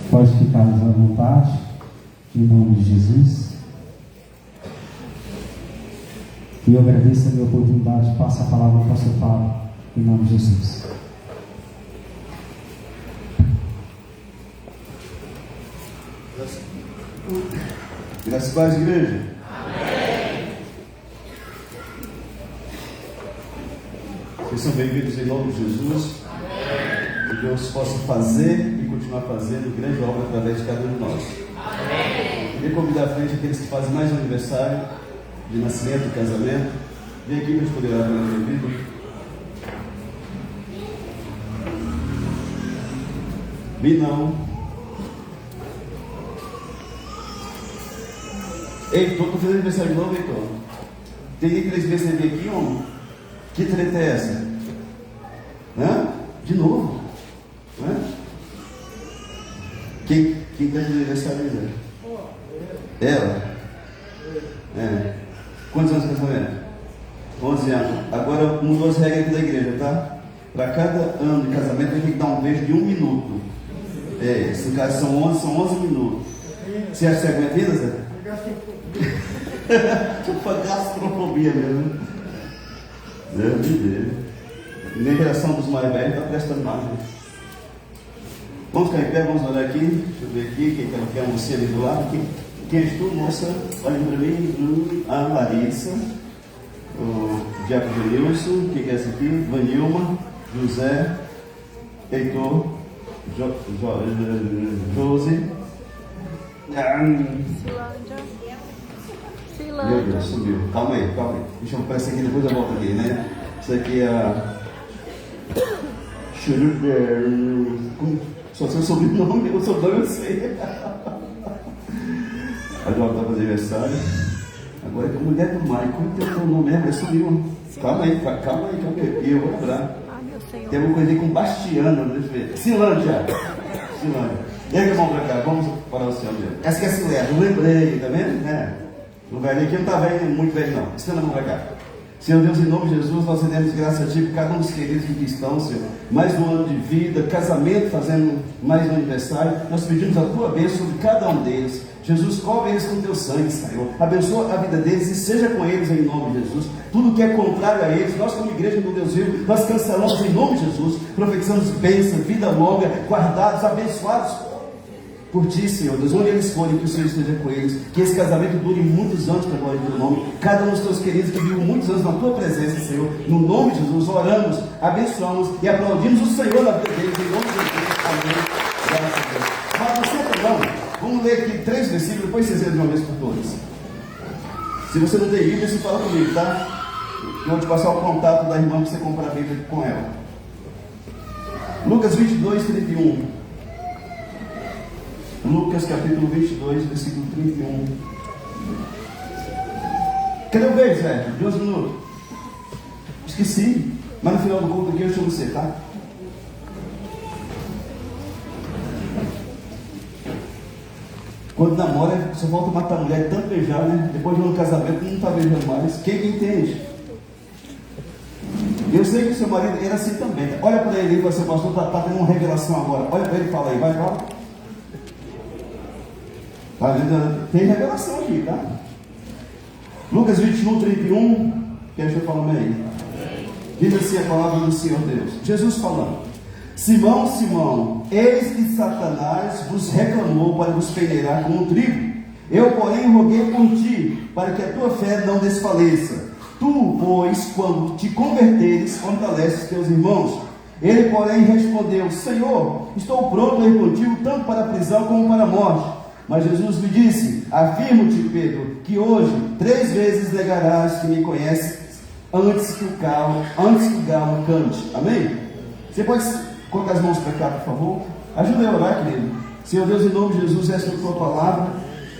Pode ficar à vontade, em nome de Jesus. E eu agradeço a minha oportunidade. Passa a palavra ao pastor Paulo, em nome de Jesus. Graças a Deus, igreja. Amém. Vocês são bem-vindos em nome de Jesus. Amém. Que Deus possa fazer e continuar fazendo grande obra através de cada um de nós. Amém. Queria convidar à frente aqueles que fazem mais um aniversário de nascimento e casamento. Vem aqui para escolher a pela minha vida. Vi não. Ei, estou fazendo aniversário de novo, Heitor. Tem nem 3 meses sem vir aqui, homem? Que treta é essa? Hã? De novo? Hã? Quem está de aniversário aí, Zé? Ela? É. Quantos anos de casamento? 11 anos. Agora mudou as regras aqui da igreja, tá? Para cada ano de casamento a gente tem que dar um beijo de 1 minuto. É, se no caso são 11 minutos. Você acha que você aguenta ainda, Zé? Tipo a gastrofobia mesmo. Deus me dê. Nem geração dos mais velhos está prestando mais. Né? Vamos ficar em pé, vamos olhar aqui. Deixa eu ver aqui. Quem quer a mocinha ali do lado? Quem és tu, moça? Olha para mim. A Larissa. O Diaco Genilson. Quem é esse aqui? Vanilma. José. Heitor. Josi. Meu Deus, subiu. Calma aí. Deixa eu pegar isso aqui, depois eu volto aqui, né? Isso aqui é a. Só seu sobrenome, o sobrenome eu sei. A Jota está fazendo aniversário. Agora é a mulher do Maicon, tem o nome mesmo, sumiu. Calma aí. E eu vou lembrar. Tem alguma coisa aí com Bastiana, deixa eu ver. Silândia. Ergue a mão pra cá, vamos para o Senhor mesmo. Essa que é a Silé, não lembrei, tá vendo? É. O velho aqui não está velho, muito velho não. Estenda a mão para cá. Senhor Deus, em nome de Jesus, nós rendemos graça a Ti por cada um dos queridos que estão, Senhor. Mais um ano de vida, casamento, fazendo mais um aniversário. Nós pedimos a Tua bênção sobre cada um deles. Jesus, cobre eles com Teu sangue, Senhor. Abençoa a vida deles e seja com eles em nome de Jesus. Tudo que é contrário a eles, nós como igreja do Deus vivo, nós cancelamos em nome de Jesus. Profetizamos bênção, vida longa, guardados, abençoados por Ti, Senhor Deus, onde eles forem, que o Senhor esteja com eles, que esse casamento dure muitos anos para a glória do Teu nome, cada um dos Teus queridos que vivem muitos anos na Tua presença, Senhor, no nome de Jesus, oramos, abençoamos e aplaudimos o Senhor na vida deles, em nome de Jesus, amém, graças a Deus. Mas você não, vamos ler aqui 3 versículos, depois vocês leem de uma vez por todas. Se você não tem Bíblia, você fala comigo, tá? Eu vou te passar o contato da irmã para você comprar a Bíblia com ela. Lucas 22, 31. Lucas capítulo 22, versículo 31. Cadê o beijo, velho? De 11 minutos. Esqueci. Mas no final do culto aqui eu chamo você, tá? Quando namora, só volta matar a mulher, tanto beijar, né? Depois de um casamento, não está beijando mais. Quem entende? Eu sei que o seu marido era assim também. Olha para ele e fala assim, pastor, está tendo uma revelação agora. Olha para ele e fala aí, vai lá. Tem revelação aqui, tá? Lucas 21, 31. Quer que eu fale aí? Diz assim a palavra do Senhor Deus. Jesus falando: Simão, Simão, eis que Satanás vos reclamou para vos peneirar como trigo. Eu, porém, roguei por ti, para que a tua fé não desfaleça. Tu, pois, quando te converteres, fortaleces teus irmãos. Ele, porém, respondeu: Senhor, estou pronto a ir contigo, tanto para a prisão como para a morte. Mas Jesus me disse: afirmo-te, Pedro, que hoje 3 vezes negarás que me conheces antes que o galo cante. Amém? Você pode colocar as mãos para cá, por favor? Ajuda eu a orar, querido. Senhor Deus, em nome de Jesus, esta é a tua palavra.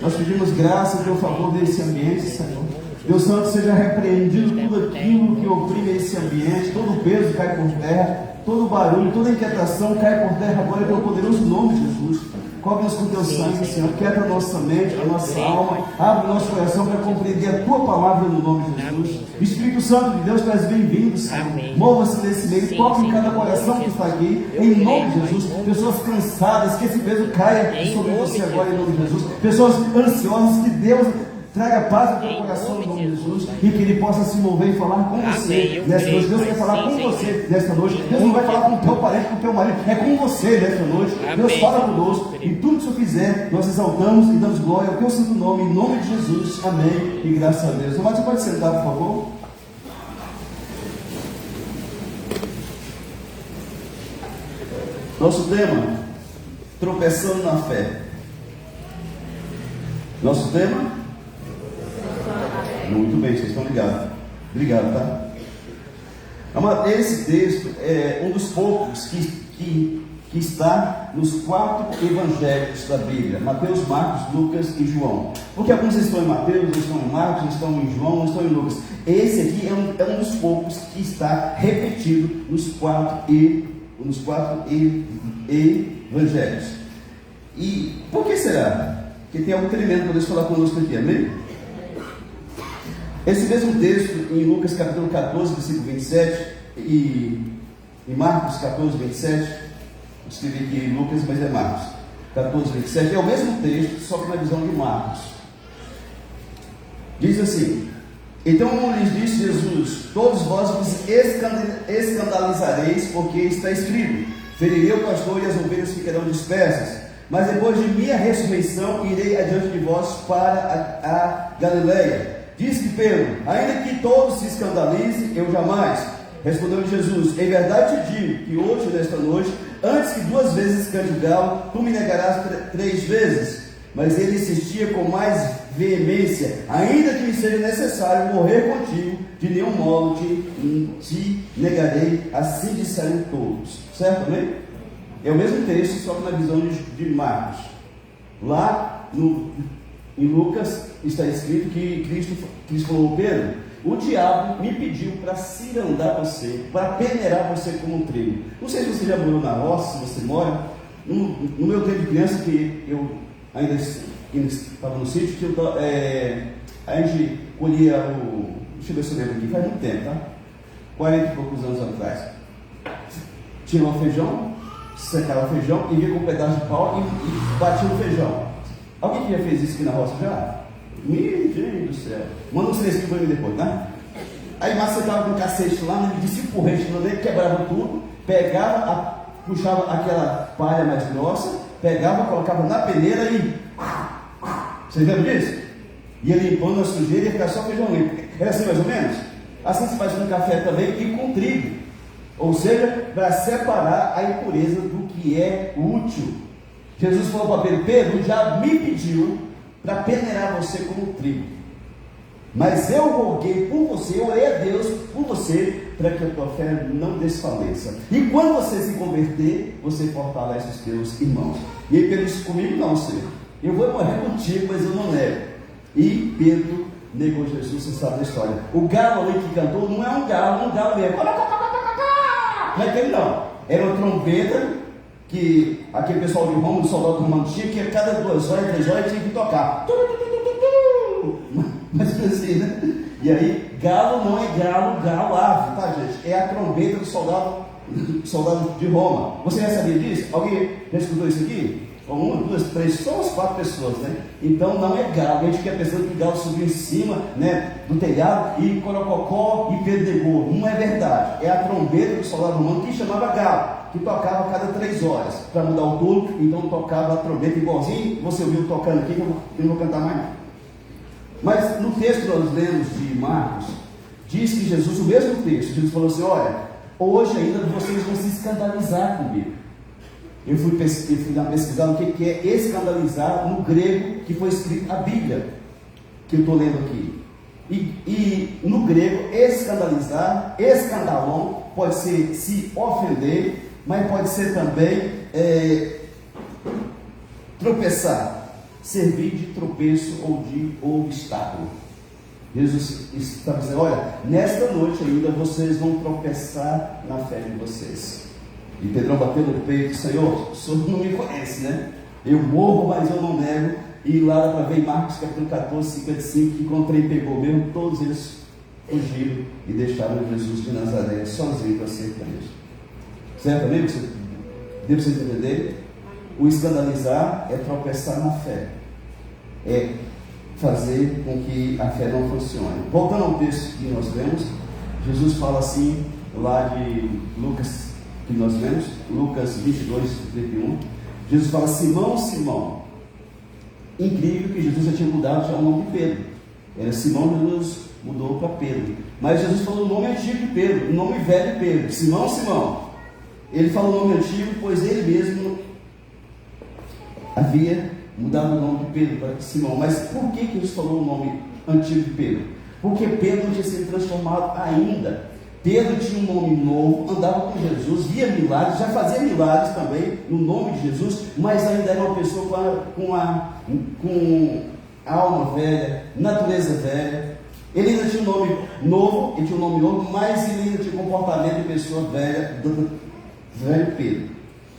Nós pedimos graça a teu favor nesse ambiente, Senhor. Deus Santo, seja repreendido tudo aquilo que oprime esse ambiente, todo o peso cai por terra, todo o barulho, toda a inquietação cai por terra agora pelo poderoso nome de Jesus. Cobre-nos com teu sangue, Senhor. Quieta a nossa mente, a nossa alma. Abre o nosso coração para compreender a tua palavra no nome de Jesus. Espírito Santo de Deus, tu és bem-vindo, Senhor. Mova-se nesse meio, toque em cada coração que está aqui, em nome de Jesus. Pessoas cansadas, que esse peso caia sobre você agora, em nome de Jesus. Pessoas ansiosas, que Deus traga paz no teu coração, em nome de Jesus, e que Ele possa se mover e falar com você nesta noite. Deus quer falar com você nesta noite. Deus não vai falar com o teu parente, com o teu marido, é com você nesta noite. Deus fala conosco, e tudo que o Senhor fizer, nós exaltamos e damos glória ao teu santo nome, em nome de Jesus. Amém e graças a Deus. Mas você pode sentar, por favor? Nosso tema: tropeçando na fé. Nosso tema? Muito bem, vocês estão ligados. Obrigado, tá? Esse texto é um dos poucos que está nos 4 evangelhos da Bíblia: Mateus, Marcos, Lucas e João. Porque alguns estão em Mateus, não estão em Marcos, não estão em João, não estão em Lucas. Esse aqui é um dos poucos que está repetido nos 4 evangelhos. E por que será? Porque tem algo tremendo para Deus falar conosco aqui, amém? Esse mesmo texto, em Lucas capítulo 14, versículo 27, e em Marcos 14, 27, escrevi aqui em Lucas, mas é Marcos 14, 27, é o mesmo texto, só que na visão de Marcos. Diz assim: então lhes disse Jesus: todos vós vos escandalizareis, porque está escrito: ferirei o pastor e as ovelhas ficarão dispersas. Mas depois de minha ressurreição, irei adiante de vós para a Galileia. Disse Pedro: ainda que todos se escandalizem, eu jamais. Respondeu Jesus: em verdade te digo que hoje, nesta noite, antes que 2 vezes cante o galo, tu me negarás 3 vezes. Mas ele insistia com mais veemência: ainda que me seja necessário morrer contigo, de nenhum modo te negarei. Assim disseram todos. Certo, amém? É o mesmo texto, só que na visão de Marcos. Lá em Lucas está escrito que Cristo falou: Pedro, o diabo me pediu para cirandar você, para peneirar você como um trigo. Não sei se você já morou na roça, se você mora. No meu tempo de criança, que eu ainda estava no sítio, que a gente colhia deixa eu ver se eu lembro aqui, faz muito tempo, tá? 40 e poucos anos atrás. Tinha um feijão, secava o feijão e vinha com um pedaço de pau e batia no feijão. Alguém que já fez isso aqui na roça já? Meu Deus do céu. Manda um silêncio para mim depois, né? Aí macetava com um cacete lá, ele descia o porrete, quebrava tudo, pegava, puxava aquela palha mais grossa, pegava, colocava na peneira e... Vocês lembram disso? Ia limpando a sujeira e ia ficar só feijão limpo. Era assim mais ou menos? Assim se faz com café também e com trigo. Ou seja, para separar a impureza do que é útil. Jesus falou para Pedro: Pedro, o diabo me pediu para peneirar você como trigo, mas eu roguei por você, eu orei a Deus por você, para que a tua fé não desfaleça. E quando você se converter, você fortalece os teus irmãos. E aí Pedro disse: comigo não, Senhor, eu vou morrer contigo, mas eu não nego. E Pedro negou Jesus. Você sabe da história. O galo ali que cantou não é um galo mesmo. Não é aquele não. Era uma trombeta que aquele pessoal de Roma, o soldado romano tinha, que a cada 2 horas, 3 horas tinha que tocar. Mas assim, né? E aí, galo não é galo ave, tá, gente? É a trombeta do soldado de Roma. Você já sabia disso? Alguém já escutou isso aqui? 1, 2, 3, só umas 4 pessoas, né? Então não é galo. A gente fica pensando que o galo subiu em cima, né, do telhado e corococó e pedregou. Não é verdade. É a trombeta do soldado romano que chamava galo, que tocava a cada 3 horas para mudar o turno. Então tocava a trombeta igualzinho. Você ouviu tocando aqui, que eu não vou cantar mais. Mas no texto que nós lemos de Marcos, diz que Jesus, o mesmo texto, Jesus falou assim: olha, hoje ainda vocês vão se escandalizar comigo. Eu fui pesquisar o que é escandalizar no grego que foi escrito a Bíblia, que eu estou lendo aqui. E no grego, escandalizar, escandalon, pode ser se ofender, mas pode ser também tropeçar, servir de tropeço ou de obstáculo. Jesus está dizendo: olha, nesta noite ainda vocês vão tropeçar na fé de vocês. E Pedrão bateu no peito: Senhor, o Senhor não me conhece, né? Eu morro, mas eu não nego. E lá dá para ver em Marcos capítulo 14, 55, que quando o trem pegou mesmo, todos eles fugiram e deixaram Jesus de Nazaré sozinho para ser preso. Certo, amigo? Deu para você entender? O escandalizar é tropeçar na fé. É fazer com que a fé não funcione. Voltando ao texto que nós lemos, Jesus fala assim, lá de Lucas, que nós lemos, Lucas 22, 31. Jesus fala: Simão, Simão. Incrível que Jesus já tinha mudado já o nome de Pedro. Era Simão, Jesus mudou para Pedro. Mas Jesus falou o nome antigo de Pedro, o nome velho de Pedro: Simão, Simão. Ele fala o nome antigo, pois ele mesmo havia mudado o nome de Pedro para Simão. Mas por que Jesus falou o nome antigo de Pedro? Porque Pedro não tinha sido transformado ainda. Pedro tinha um nome novo, andava com Jesus, via milagres, já fazia milagres também no nome de Jesus, mas ainda era uma pessoa com alma velha, natureza velha. Ele ainda tinha um nome novo, mas ele ainda tinha comportamento de pessoa velha, velho Pedro.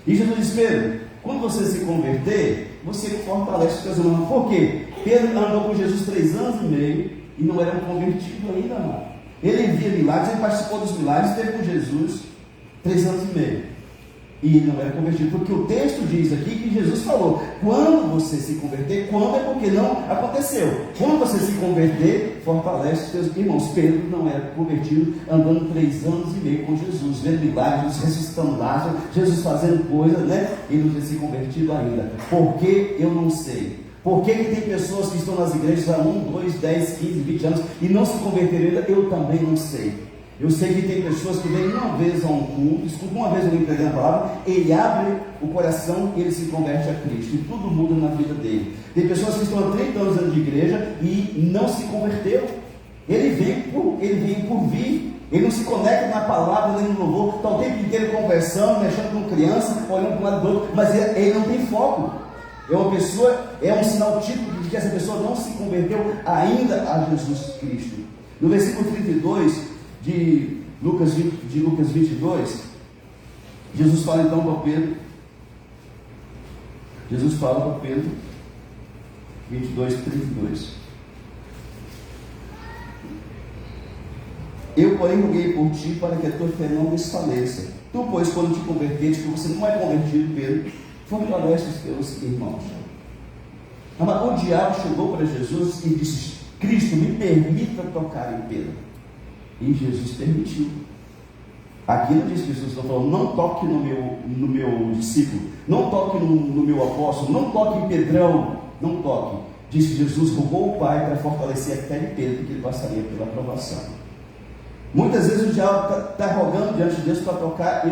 E Jesus disse: Pedro, quando você se converter, você fortalece os seus irmãos. Por quê? Pedro andou com Jesus 3 anos e meio e não era um convertido ainda, não. Ele via milagres, ele participou dos milagres, esteve com Jesus 3 anos e meio. E ele não era convertido, porque o texto diz aqui que Jesus falou: quando você se converter, quando é porque não aconteceu. Quando você se converter, fortalece os seus irmãos. Pedro não era convertido, andando 3 anos e meio com Jesus, vendo milagres, ressuscitando Lázaro, Jesus fazendo coisas, né? E não tinha se convertido ainda. Por que? Eu não sei. Por que tem pessoas que estão nas igrejas há 1, 2, 10, 15, 20 anos e não se converteram ainda? Eu também não sei. Eu sei que tem pessoas que vêm uma vez a um culto, escutam uma vez alguém pregando a palavra, ele abre o coração e ele se converte a Cristo, e tudo muda na vida dele. Tem pessoas que estão há 30 anos de igreja e não se converteu. Ele vem por vir. Ele não se conecta na palavra nem no louvor, está o tempo inteiro conversando, mexendo com criança, olhando para um lado do outro, mas ele não tem foco. É uma pessoa, é um sinal típico de que essa pessoa não se converteu ainda a Jesus Cristo. No versículo 32 de Lucas 22, Jesus fala então para Pedro. Jesus fala para Pedro, 22, 32. Eu, porém, roguei por ti para que a tua fé não desfaleça. Tu, pois, quando te converteres, que você não é convertido, Pedro, fortalece os teus irmãos. O diabo chegou para Jesus e disse: Cristo, me permita tocar em Pedro. E Jesus permitiu. Aqui não diz que Jesus está falando: não toque no meu discípulo, não toque no meu apóstolo, não toque em Pedrão, não toque. Diz que Jesus rogou o Pai para fortalecer a fé de Pedro, que ele passaria pela aprovação. Muitas vezes o diabo está rogando diante de Deus para tocar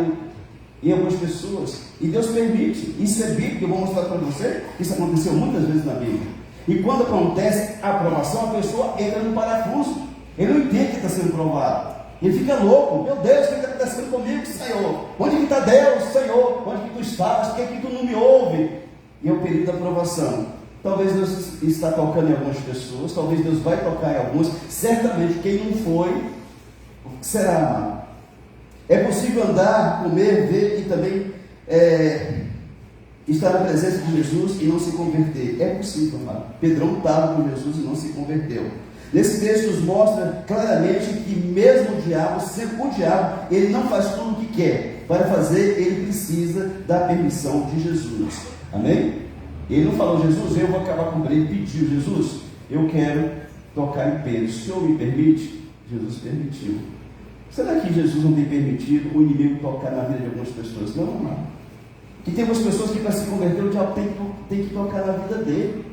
em algumas pessoas, e Deus permite. Isso é bíblico, eu vou mostrar para você. Isso aconteceu muitas vezes na Bíblia. E quando acontece a aprovação, a pessoa entra no parafuso, ele não entende que está sendo provado, ele fica louco: meu Deus, o que está acontecendo comigo, Senhor? Onde que está Deus, Senhor? Onde que tu estás? Por que tu não me ouve? E é o período da aprovação. Talvez Deus está tocando em algumas pessoas, talvez Deus vai tocar em algumas. Certamente quem não foi será amado. É possível andar, comer, ver e também estar na presença de Jesus e não se converter. É possível, amado. Pedrão estava com Jesus e não se converteu. Nesse texto nos mostra claramente que mesmo o diabo, ele não faz tudo o que quer. Para fazer, ele precisa da permissão de Jesus. Amém? Ele não falou: Jesus, eu vou acabar com ele. Ele pediu: Jesus, eu quero tocar em Pedro. O Senhor me permite? Jesus permitiu. Será que Jesus não tem permitido o inimigo tocar na vida de algumas pessoas? Não. Que tem algumas pessoas que para se converter o diabo tem que tocar na vida dele.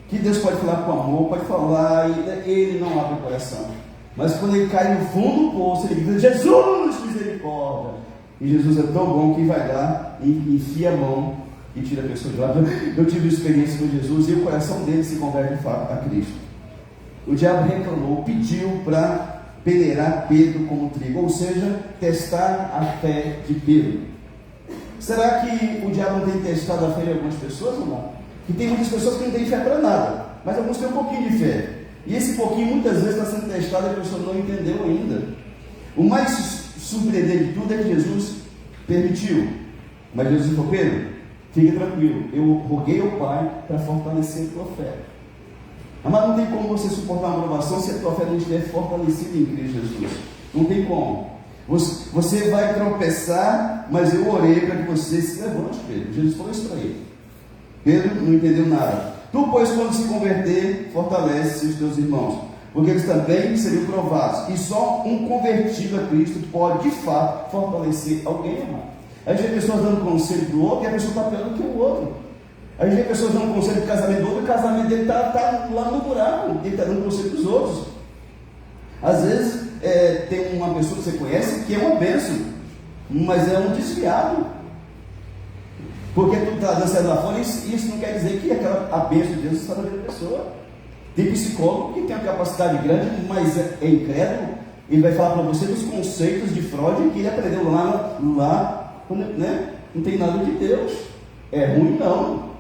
Que Deus pode falar com amor, pode falar, e ele não abre o coração. Mas quando ele cai no fundo do poço, ele diz: Jesus, misericórdia. E Jesus é tão bom que vai lá e enfia a mão e tira a pessoa de lá. Eu tive experiência com Jesus e o coração dele se converte de fato a Cristo. O diabo reclamou, pediu para peneirar Pedro como trigo, ou seja, testar a fé de Pedro. Será que o diabo não tem testado a fé de algumas pessoas ou não? Que tem muitas pessoas que não têm fé para nada, mas alguns têm um pouquinho de fé. E esse pouquinho muitas vezes está sendo testado e a pessoa não entendeu ainda. O mais surpreendente de tudo é que Jesus permitiu. Mas Jesus falou: Pedro, Fique tranquilo, eu roguei ao Pai para fortalecer a tua fé. Mas não tem como você suportar uma provação se a tua fé não estiver fortalecida em Cristo Jesus. Não tem como. Você vai tropeçar, mas eu orei para que você se levante, Pedro. Jesus falou isso para ele. Pedro não entendeu nada. Tu, pois, quando se converter, fortalece os teus irmãos, porque eles também seriam provados. E só um convertido a Cristo pode, de fato, fortalecer alguém, amado. A gente vê pessoas dando conselho para o outro e a pessoa está pior do que o outro. A gente vê pessoas dando conselho para o casamento do outro e o casamento dele está lá no buraco. Ele está dando conselho para os outros. Às vezes, tem uma pessoa que você conhece que é uma bênção, mas é um desviado. Porque tu está dançando lá fora, isso não quer dizer que a bênção de Deus está na vida da pessoa. Tem psicólogo que tem uma capacidade grande, mas é incrédulo. Ele vai falar para você dos conceitos de Freud que ele aprendeu lá, né? Não tem nada de Deus. É ruim não.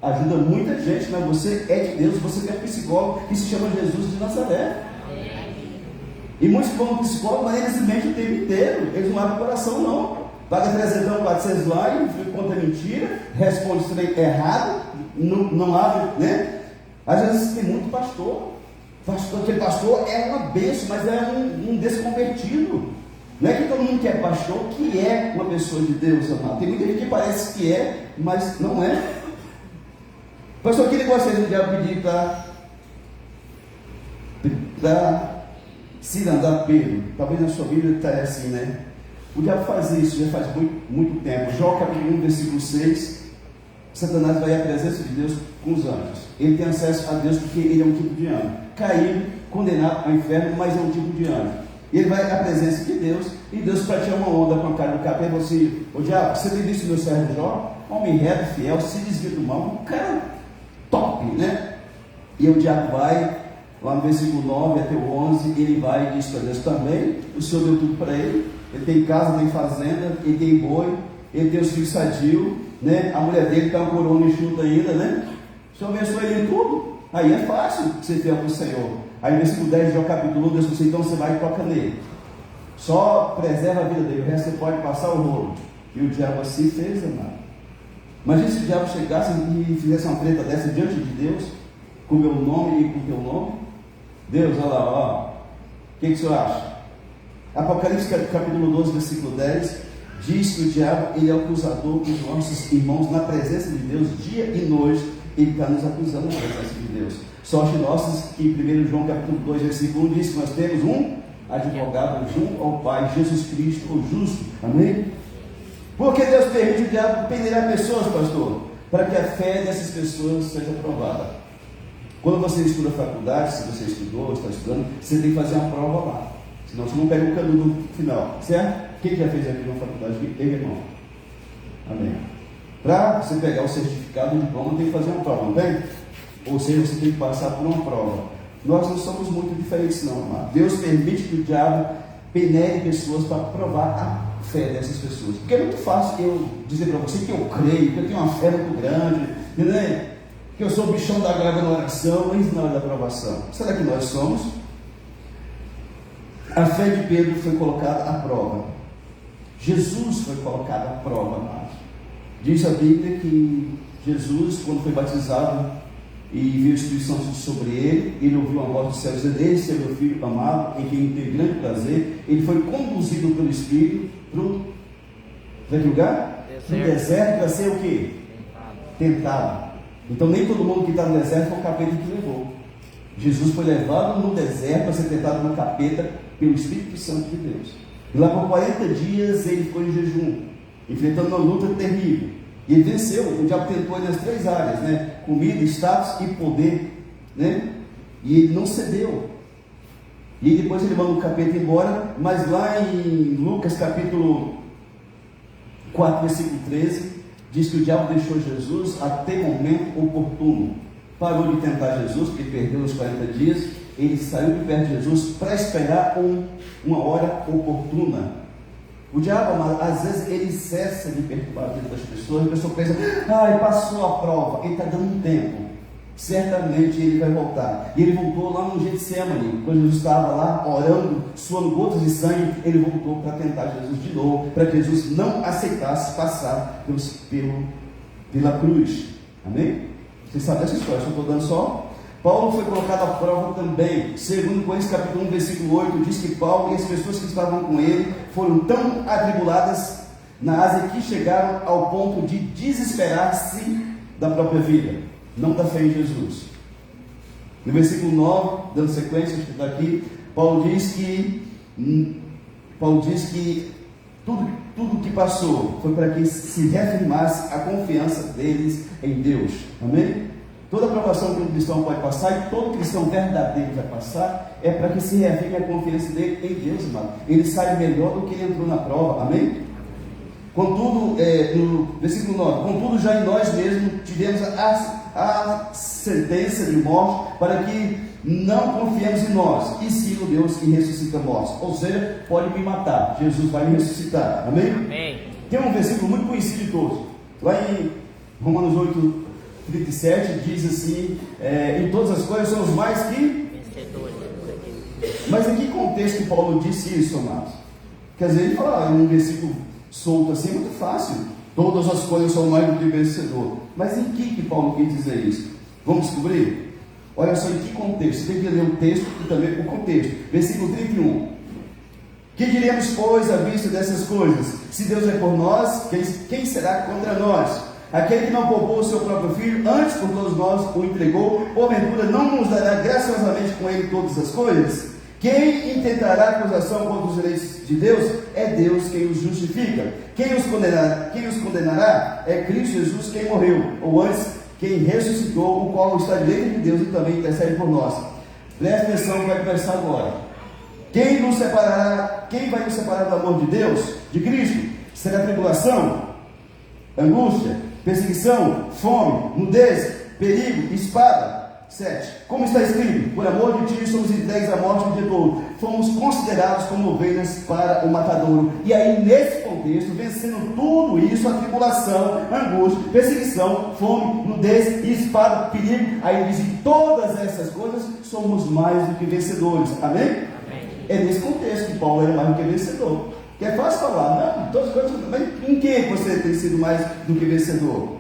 Ajuda muita gente, mas você é de Deus. Você tem um psicólogo que se chama Jesus de Nazaré. E muitos que vão no psicólogo, mas eles mentem o tempo inteiro. Eles não abrem o coração não. Paga 300, 400 lá e conta mentira, responde errado, não abre, né? Às vezes tem muito pastor. Aquele pastor é uma bênção, mas é um desconvertido. Não é que todo mundo que é pastor que é uma pessoa de Deus, amado. Tem muita gente que parece que é, mas não é. Pastor, o que ele gostaria de pedir para cirandar Pedro? Talvez na sua Bíblia estaria assim, né? O diabo faz isso, já faz muito tempo. Jó capítulo 1, versículo 6. Satanás vai à presença de Deus com os anjos. Ele tem acesso a Deus porque ele é um tipo de anjo. Caído, condenado ao inferno, mas é um tipo de anjo. Ele vai à presença de Deus e Deus para tirar uma onda com a cara do capeta e falou assim: ô diabo, você tem visto meu servo Jó? Homem reto, fiel, se desvia do mal, um cara top, né? E o diabo vai, lá no versículo 9 até o 11, ele vai e diz para Deus também: o Senhor deu tudo para ele. Ele tem casa, tem fazenda, ele tem boi, ele tem os filhos sadios, né? A mulher dele está uma coroa enxuta ainda, né? O Senhor abençoa ele em tudo. Aí é fácil ser fiel para o Senhor. Aí no versículo 10 de Jó capítulo 1, Deus falou assim: então você vai e toca nele. Só preserva a vida dele, o resto você pode passar o rolo. E o diabo assim fez, amado. Imagina se o diabo chegasse e fizesse uma treta dessa diante de Deus, com o meu nome e com o teu nome. Deus, olha lá, ó. O que o senhor acha? Apocalipse capítulo 12, versículo 10, diz que o diabo ele é o acusador dos nossos irmãos na presença de Deus, dia e noite, ele está nos acusando na presença de Deus. Sorte nossa que 1 João capítulo 2, versículo 1 diz que nós temos um advogado junto ao Pai, Jesus Cristo, o justo. Amém? Porque Deus permite o diabo peneirar pessoas, pastor, para que a fé dessas pessoas seja provada. Quando você estuda faculdade, se você estudou, está estudando, você tem que fazer uma prova lá. Senão você não pega o canudo no final, certo? Quem já fez aqui na faculdade? Eu, irmão. Amém. Para você pegar o certificado, o diploma, tem que fazer uma prova, não tem? Ou seja, você tem que passar por uma prova. Nós não somos muito diferentes não, amado. Deus permite que o diabo peneire pessoas para provar a fé dessas pessoas. Porque é muito fácil eu dizer para você que eu creio, que eu tenho uma fé muito grande, né? Que eu sou o bichão da glória na oração, mas na hora da aprovação. Será que nós somos? A fé de Pedro foi colocada à prova. Jesus foi colocado à prova, amado. Diz a Bíblia que Jesus, quando foi batizado e viu o Espírito Santo sobre ele ouviu uma voz do céu dizendo: esse é meu filho amado, em quem tem grande prazer. Ele foi conduzido pelo Espírito para que lugar? No deserto, para ser o quê? Tentado. Então nem todo mundo que está no deserto foi o capeta que levou. Jesus foi levado no deserto para ser tentado no capeta pelo Espírito Santo de Deus. E lá por 40 dias ele ficou em jejum, enfrentando uma luta terrível. E ele venceu. O diabo tentou nas 3 áreas, né? Comida, status e poder, né? E ele não cedeu. E depois ele manda o capeta embora. Mas lá em Lucas capítulo 4, versículo 13, diz que o diabo deixou Jesus até o momento oportuno. Parou de tentar Jesus, porque perdeu os 40 dias. Ele saiu de perto de Jesus para esperar uma hora oportuna. O diabo, às vezes, ele cessa de perturbar a vida das pessoas. A pessoa pensa: passou a prova, ele está dando um tempo, certamente ele vai voltar. E ele voltou lá no Getsemane, quando Jesus estava lá orando, suando gotas de sangue. Ele voltou para tentar Jesus de novo, para que Jesus não aceitasse passar pelo pela cruz. Amém? Vocês sabem dessa história, eu estou dando só. Paulo foi colocado à prova também. Segundo Coríntios capítulo 1, versículo 8, diz que Paulo e as pessoas que estavam com ele foram tão atribuladas na Ásia que chegaram ao ponto de desesperar-se da própria vida, não da fé em Jesus. No versículo 9, dando sequência, daqui, Paulo diz que tudo que passou foi para que se reafirmasse a confiança deles em Deus. Amém? Toda aprovação que um cristão pode passar, e todo cristão verdadeiro vai passar, é para que se reafirme a confiança dele em Deus, irmão. Ele sai melhor do que ele entrou na prova. Amém? Contudo, no versículo 9, contudo já em nós mesmos tivemos a sentença de morte, para que não confiemos em nós, e sim no Deus que ressuscita mortos. Ou seja, pode me matar, Jesus vai me ressuscitar. Amém? Amém. Tem um versículo muito conhecido de todos, lá em Romanos 8, 37, diz assim, em todas as coisas somos mais que vencedores. Mas em que contexto Paulo disse isso, amados? Quer dizer, ele fala em um versículo solto assim, é muito fácil, todas as coisas são mais do que vencedor. Mas em que Paulo quis dizer isso? Vamos descobrir? Olha só em que contexto. Você tem que ler o texto e também o contexto. Versículo 31. Que diremos, pois, à vista dessas coisas? Se Deus é por nós, quem será contra nós? Aquele que não poupou o seu próprio filho, antes por todos nós o entregou, porventura não nos dará graciosamente com ele todas as coisas? Quem intentará acusação contra os eleitos de Deus? É Deus quem os justifica. Quem os condenará? É Cristo Jesus quem morreu, ou antes, quem ressuscitou, o qual está direito de Deus e também intercede por nós. Presta atenção que vai começar agora. Quem vai nos separar do amor de Deus, de Cristo? Será tribulação, angústia, perseguição, fome, nudez, perigo, espada. 7. Como está escrito, por amor de ti somos entregues à morte o dia todo, fomos considerados como ovelhas para o matadouro. E aí nesse contexto, vencendo tudo isso, a tribulação, angústia, perseguição, fome, nudez, espada, perigo, aí diz que todas essas coisas somos mais do que vencedores. Amém? Amém. É nesse contexto que Paulo era mais do que vencedor. Que é fácil falar, não, todas as coisas, mas em que você tem sido mais do que vencedor?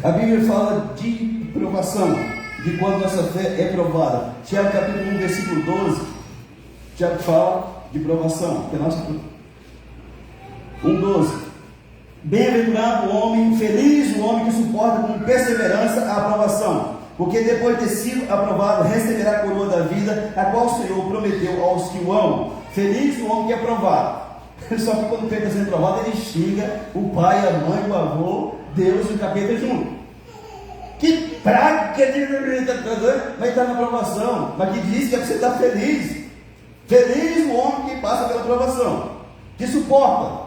A Bíblia fala de provação, de quando nossa fé é provada. Tiago capítulo 1, versículo 12, Tiago fala de provação, que é nossa 1,12. Bem-aventurado o homem, feliz o homem que suporta com perseverança a aprovação, porque depois de ter sido aprovado, receberá a coroa da vida, a qual o Senhor prometeu aos que o amam. Feliz o homem que é aprovado. Só que quando o peito está sendo provado, ele xinga o pai, a mãe, o avô, Deus e o capeta junto. Que praga que ele vai estar na aprovação, mas que diz que é para você estar feliz. Feliz o homem que passa pela aprovação, que suporta.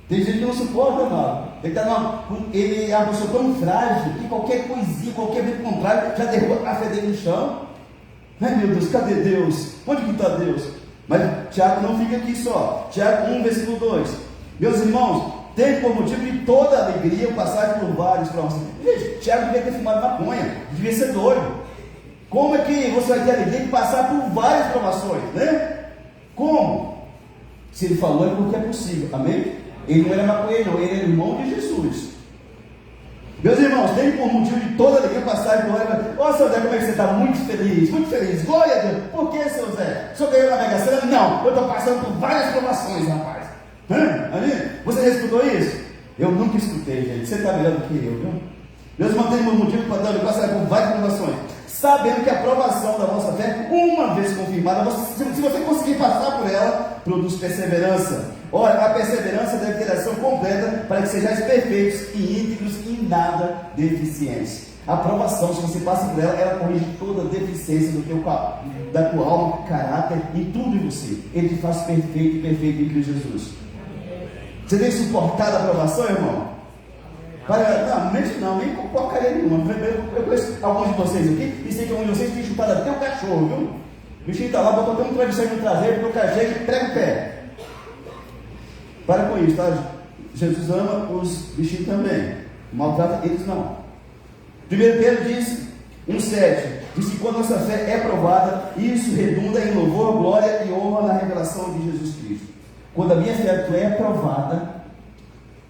Tem gente que não suporta, não. Ele é uma pessoa tão frágil que qualquer coisinha, qualquer vento contrário já derruba a fé dele no chão. Ai meu Deus, cadê Deus? Onde que está Deus? Mas Tiago não fica aqui só. Tiago 1, versículo 2. Meus irmãos, tem por motivo de toda alegria o passar por vários processos. Gente, Tiago devia ter fumado maconha, devia ser doido. Como é que você vai ter alegria de passar por várias provações, né? Como? Se ele falou é porque é possível, amém? Ele não era maconheiro, ele era irmão de Jesus. Meus irmãos, tem por motivo de toda alegria passar por várias. Ó, seu Zé, como é que você está? Muito feliz, muito feliz. Glória a Deus. Por que, seu Zé? O senhor ganhou na Mega Sena? Não, eu estou passando por várias provações, rapaz. Você já escutou isso? Eu nunca escutei, gente. Você está melhor do que eu, viu? Deus mantém um motivo para dar passar por várias provações, sabendo que a aprovação da vossa fé, uma vez confirmada, se você conseguir passar por ela, produz perseverança. Ora, a perseverança deve ter ação completa para que sejais perfeitos e íntegros e nada deficientes. A aprovação, se você passa por ela, ela corrige toda deficiência da tua alma, caráter e tudo em você. Ele te faz perfeito em Cristo Jesus. Você tem suportado a aprovação, irmão? Não, nem com porcaria nenhuma. Eu conheço alguns de vocês aqui e sei que alguns de vocês têm chutado até o cachorro, viu? O bichinho está lá, botou até um travesseiro no traseiro, porque o cachorro prega o pé. Para com isso, tá? Jesus ama os bichinhos também, maltrata eles não. 1 Pedro diz, 1,7, diz que quando nossa fé é provada, isso redunda em louvor, glória e honra na revelação de Jesus Cristo. Quando a minha fé é provada,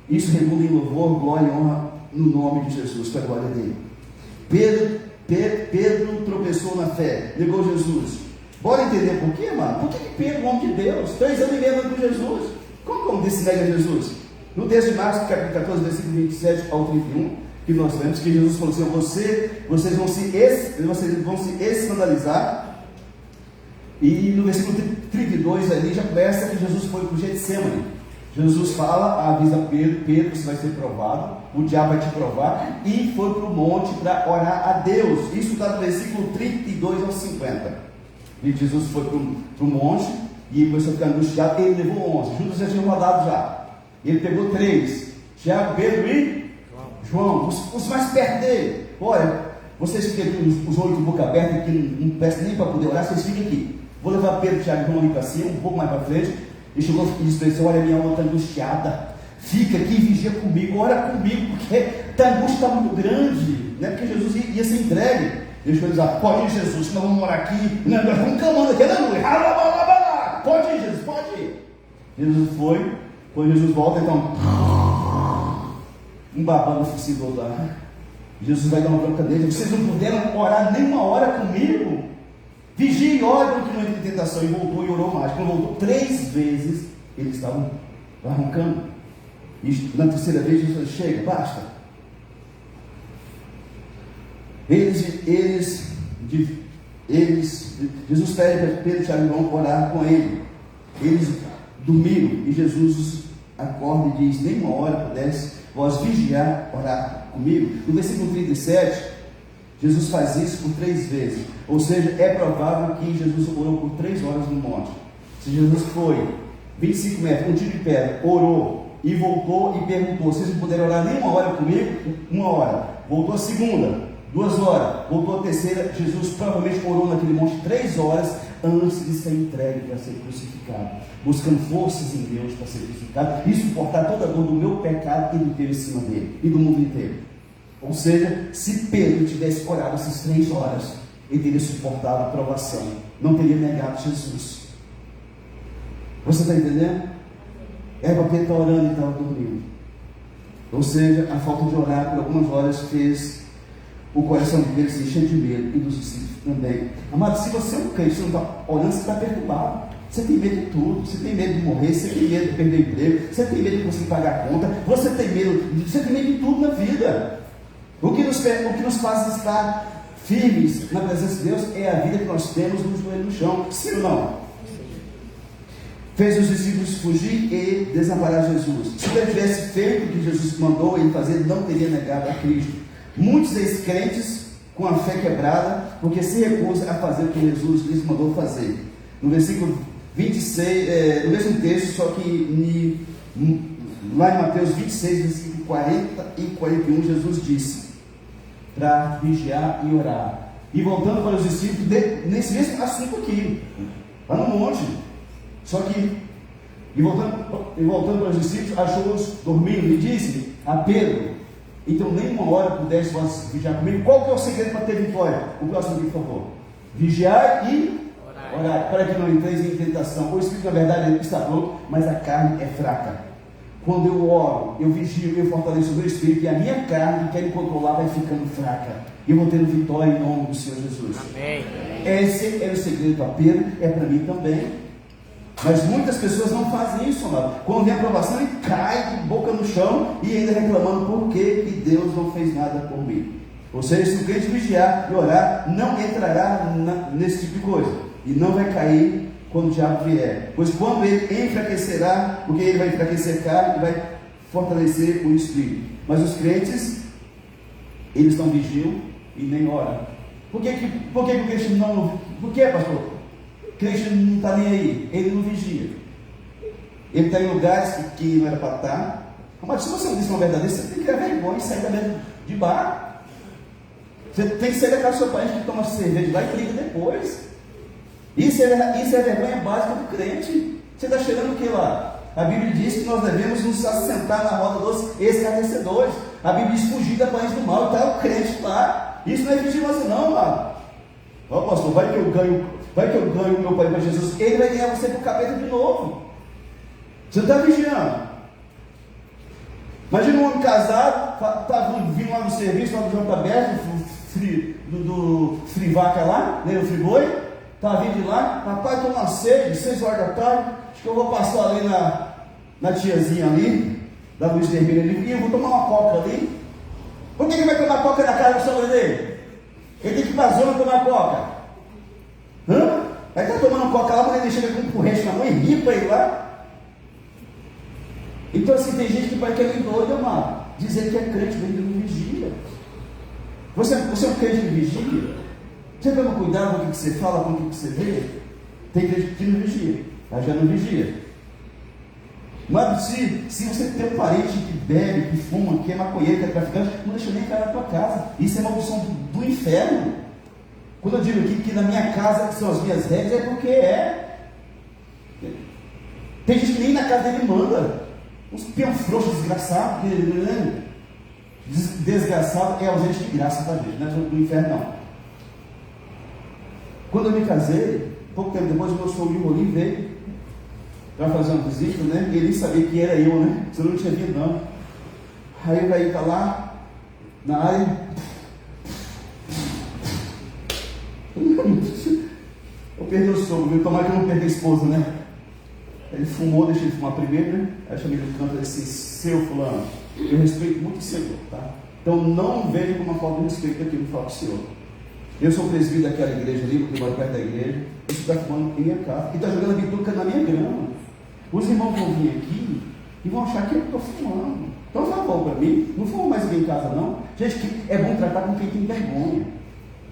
Isso redunda em louvor, glória e honra no nome de Jesus, para a glória dele. Pedro tropeçou na fé, negou Jesus. Bora entender por quê, mano? Por que Pedro, homem de Deus, 3 anos e meio com Jesus? Como desse nega Jesus? No texto de Marcos, capítulo 14, versículo 27 ao 31, que nós lemos que Jesus falou assim: vocês vão se escandalizar. E no versículo 32 ali já começa que Jesus foi para o Getsemane. Jesus fala, avisa Pedro, você vai ser provado, o diabo vai te provar, e foi para o monte para orar a Deus. Isso está no versículo 32 ao 50. E Jesus foi para o monte e começou a ficar angustiado. Ele levou 11, Judas já tinha rodado já. Ele pegou 3, Tiago, Pedro e João, os mais perto dele. Olha, vocês ficam aqui, os 8 de boca aberta, que não prestam nem para poder orar, vocês ficam aqui. Vou levar Pedro, Tiago e João ali para cima, um pouco mais para frente. E chegou e disse para ele: olha, minha alma está angustiada, fica aqui e vigia comigo, ora comigo, porque a angústia está muito grande, né? Porque Jesus ia ser entregue. Deixa eu dizer: pode ir, Jesus, senão vamos morar aqui, nós vamos clamando aqui, aleluia, pode ir, Jesus, pode ir. Jesus foi, quando Jesus volta, então, um babando focinho lá. Jesus vai dar uma bronca dele: vocês não puderam orar nem uma hora comigo? Vigie e ore para que não entre em tentação. E voltou e orou mais. Quando voltou 3 vezes, eles estavam arrancando. E na terceira vez, Jesus falou: chega, basta. Jesus pede para Pedro e Tiago e João orar com ele. Eles dormiram e Jesus os acorda e diz: nem uma hora pudesse vós vigiar, orar comigo. No versículo 37, Jesus faz isso por 3 vezes. Ou seja, é provável que Jesus orou por 3 horas no monte. Se Jesus foi 25 metros, um tiro de pedra, orou e voltou e perguntou: vocês não puderam orar nem uma hora comigo? 1 hora. Voltou a segunda, 2 horas. Voltou a terceira. Jesus provavelmente orou naquele monte 3 horas antes de ser entregue para ser crucificado, buscando forças em Deus para ser crucificado e suportar toda a dor do meu pecado e do teu em cima dele e do mundo inteiro. Ou seja, se Pedro tivesse orado essas 3 horas, ele teria suportado a provação, não teria negado Jesus. Você está entendendo? Era para Pedro estar orando e estava dormindo. Ou seja, a falta de orar por algumas horas fez o coração de Pedro se encher de medo, e dos discípulos também. Amado, se você é um crente, você não está orando, você está perturbado. Você tem medo de tudo, você tem medo de morrer, você tem medo de perder o emprego, você tem medo de conseguir pagar a conta, você tem medo de tudo na vida. O que nos faz estar firmes na presença de Deus é a vida que nós temos no joelho no chão, sim ou não? Fez os discípulos fugir e desamparar Jesus. Se ele tivesse feito o que Jesus mandou ele fazer, não teria negado a Cristo. Muitos descrentes com a fé quebrada, porque se recusa a fazer o que Jesus lhes mandou fazer. No versículo 26, no mesmo texto, só que lá em Mateus 26, versículo 40 e 41, Jesus disse para vigiar e orar. E voltando para os discípulos, nesse mesmo assunto aqui, lá no monte. Só que, e voltando para os discípulos, achou-os dormindo e disse a Pedro: então nem uma hora pudesse vós vigiar comigo. Qual que é o segredo para ter vitória? O próximo aqui, por favor. Vigiar e orar, para que não entreis em tentação. O Espírito, na verdade, está pronto, mas a carne é fraca. Quando eu oro, eu vigio, eu fortaleço o meu Espírito, e a minha carne, que quer me controlar, vai ficando fraca. E eu vou tendo vitória em nome do Senhor Jesus. Amém. Esse é o segredo para Pedro, é para mim também. Mas muitas pessoas não fazem isso, amado. Quando vem a aprovação, ele cai de boca no chão e ainda reclamando por que Deus não fez nada por mim. Ou seja, se o crente vigiar e orar, não entrará nesse tipo de coisa. E não vai cair quando o diabo vier. Pois quando ele enfraquecerá, porque ele vai enfraquecer a carne e vai fortalecer o espírito. Mas os crentes, eles não vigiam e nem oram. Por que o crente não... Por que, pastor? O crente não está nem aí, ele não vigia. Ele está em lugares que não era para estar. Mas se você não disse uma verdade, você tem que ter vergonha e sair da mesa de bar. Você tem que sair da casa do seu pai que toma cerveja lá e briga depois. Isso é a vergonha básica do crente. Você está cheirando o que lá? A Bíblia diz que nós devemos nos assentar na roda dos escarnecedores. A Bíblia diz fugir da aparência do mal. Está o crente lá. Isso não é vigilância não, mano. Ó, pastor, vai que eu ganho o meu pai para Jesus. Ele vai ganhar você para o capeta de novo. Você não está vigiando. Imagina um homem casado, está vindo lá no serviço, lá do JBS, do Frivaca lá, né, o Friboi, está vindo de lá, rapaz, estou na sede, 6 horas da tarde, acho que eu vou passar ali na tiazinha ali, da Luz Vermelha ali, e eu vou tomar uma coca ali. Por que ele vai tomar coca na casa do sogra dele? Ele tem que ir para a zona tomar coca. Vai estar tomando coca lá, mas ele chega com um porrete na mão e ri para ele lá. Então assim, tem gente que vai querer doido, amado, dizer que é crente, mas ele não vigia. Você é um crente que vigia? Você toma cuidado com o que você fala, com o que você vê? Tem crente que não vigia, mas já não vigia. Mas se você tem um parente que bebe, que fuma, que é maconheiro, que é traficante, não deixa nem entrar na tua casa. Isso é maldição do inferno. Quando eu digo aqui que na minha casa que são as minhas regras, é porque tem gente que nem na casa dele manda. Uns peão frouxo, desgraçado, desgraçado é ausente de graça, tá, gente? Não é do inferno, não. Quando eu me casei, pouco tempo depois, o meu sogro veio para fazer uma visita, né? E ele nem sabia que era eu, né? Você não tinha vindo, não. Aí o velho está lá, na área. Eu perdi o sogro, tomara que eu não perdi a esposa, né? Ele fumou, deixei ele fumar primeiro, né? Aí chamei ele do canto e disse: seu fulano, eu respeito muito o senhor, tá? Então não vejo como uma falta de respeito aquilo que fala para o senhor. Eu sou presbítero daquela igreja ali, porque eu moro perto da igreja. Isso está fumando em minha casa e está jogando bituca na minha grama. Os irmãos vão vir aqui e vão achar que eu estou fumando. Então já bom para mim, não fumo mais ninguém em casa, não. Gente, que é bom tratar com quem tem vergonha.